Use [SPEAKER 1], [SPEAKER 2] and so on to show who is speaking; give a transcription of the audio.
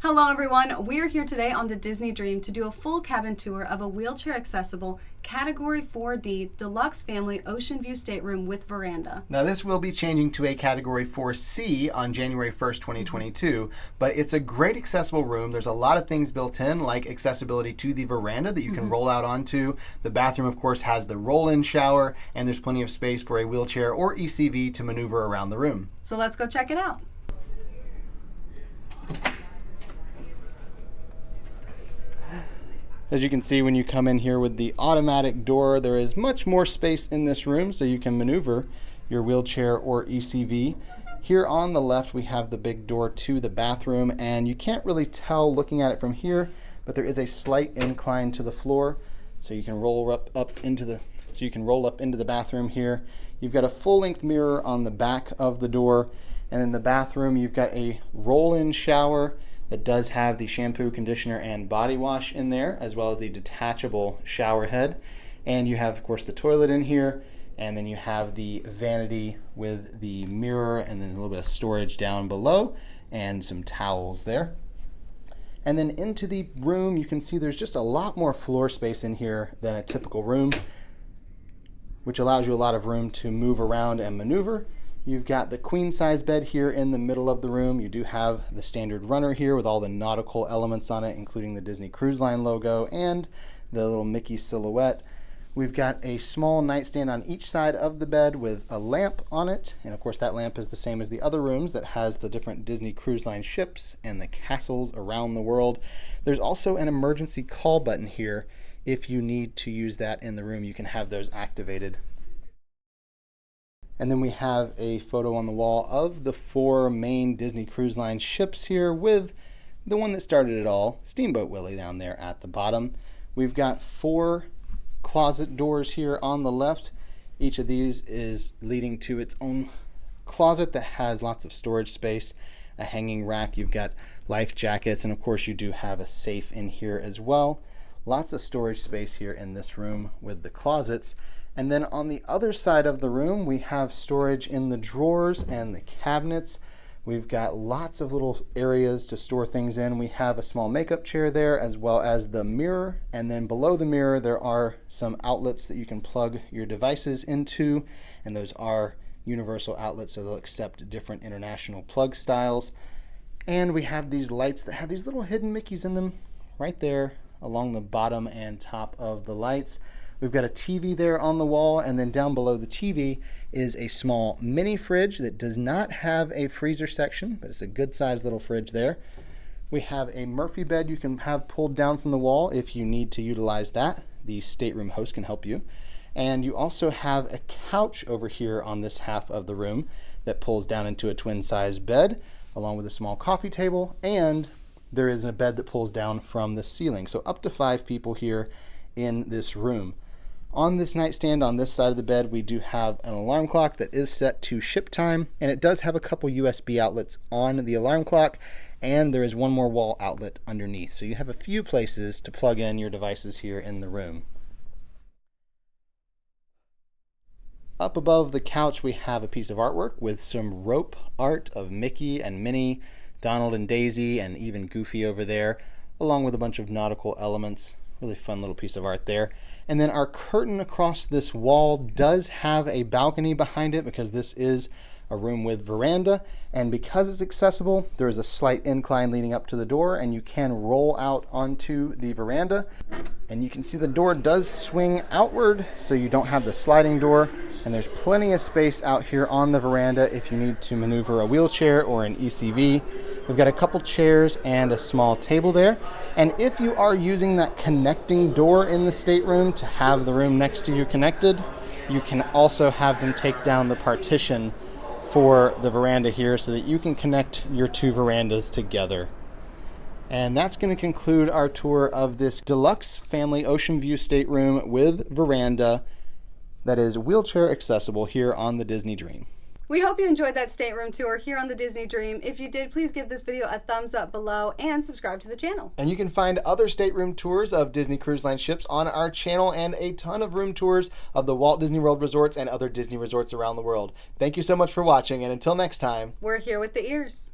[SPEAKER 1] Hello everyone, we're here today on the Disney Dream to do a full cabin tour of a wheelchair accessible Category 4D Deluxe Family Oceanview Stateroom with Verandah.
[SPEAKER 2] Now this will be changing to a Category 4C on January 1st, 2022, but it's a great accessible room. There's a lot of things built in, like accessibility to the veranda that you can roll out onto. The bathroom, of course, has the roll-in shower, and there's plenty of space for a wheelchair or ECV to maneuver around the room.
[SPEAKER 1] So let's go check it out.
[SPEAKER 2] As you can see, when you come in here with the automatic door, there is much more space in this room so you can maneuver your wheelchair or ECV. Here on the left, we have the big door to the bathroom, and you can't really tell looking at it from here, but there is a slight incline to the floor, so you can roll up into the bathroom here. You've got a full-length mirror on the back of the door, and in the bathroom, you've got a roll-in shower that does have the shampoo, conditioner, and body wash in there, as well as the detachable shower head. And you have, of course, the toilet in here, and then you have the vanity with the mirror and then a little bit of storage down below and some towels there. And then into the room, you can see there's just a lot more floor space in here than a typical room, which allows you a lot of room to move around and maneuver. You've got the queen size bed here in the middle of the room. You do have the standard runner here with all the nautical elements on it, including the Disney Cruise Line logo and the little Mickey silhouette. We've got a small nightstand on each side of the bed with a lamp on it. And of course that lamp is the same as the other rooms that has the different Disney Cruise Line ships and the castles around the world. There's also an emergency call button here. If you need to use that in the room, you can have those activated. And then we have a photo on the wall of the 4 main Disney Cruise Line ships here with the one that started it all, Steamboat Willie, down there at the bottom. We've got 4 closet doors here on the left. Each of these is leading to its own closet that has lots of storage space, a hanging rack. You've got life jackets, and of course you do have a safe in here as well. Lots of storage space here in this room with the closets. And then on the other side of the room, we have storage in the drawers and the cabinets. We've got lots of little areas to store things in. We have a small makeup chair there, as well as the mirror. And then below the mirror, there are some outlets that you can plug your devices into. And those are universal outlets, so they'll accept different international plug styles. And we have these lights that have these little hidden Mickeys in them right there along the bottom and top of the lights. We've got a TV there on the wall, and then down below the TV is a small mini fridge that does not have a freezer section, but it's a good sized little fridge there. We have a Murphy bed you can have pulled down from the wall if you need to utilize that. The stateroom host can help you. And you also have a couch over here on this half of the room that pulls down into a twin size bed, along with a small coffee table, and there is a bed that pulls down from the ceiling. So up to 5 people here in this room. On this nightstand on this side of the bed, we do have an alarm clock that is set to ship time, and it does have a couple USB outlets on the alarm clock, and there is one more wall outlet underneath. So you have a few places to plug in your devices here in the room. Up above the couch, we have a piece of artwork with some rope art of Mickey and Minnie, Donald and Daisy, and even Goofy over there, along with a bunch of nautical elements. Really fun little piece of art there. And then our curtain across this wall does have a balcony behind it because this is a room with veranda. And because it's accessible, there is a slight incline leading up to the door, and you can roll out onto the veranda. And you can see the door does swing outward, so you don't have the sliding door. And there's plenty of space out here on the veranda if you need to maneuver a wheelchair or an ECV. We've got a couple chairs and a small table there. And if you are using that connecting door in the stateroom to have the room next to you connected, you can also have them take down the partition for the veranda here so that you can connect your 2 verandas together. And that's going to conclude our tour of this Deluxe Family Oceanview Stateroom with veranda that is wheelchair accessible here on the Disney Dream.
[SPEAKER 1] We hope you enjoyed that stateroom tour here on the Disney Dream. If you did, please give this video a thumbs up below and subscribe to the channel.
[SPEAKER 2] And you can find other stateroom tours of Disney Cruise Line ships on our channel, and a ton of room tours of the Walt Disney World resorts and other Disney resorts around the world. Thank you so much for watching, and until next time,
[SPEAKER 1] we're here with the ears.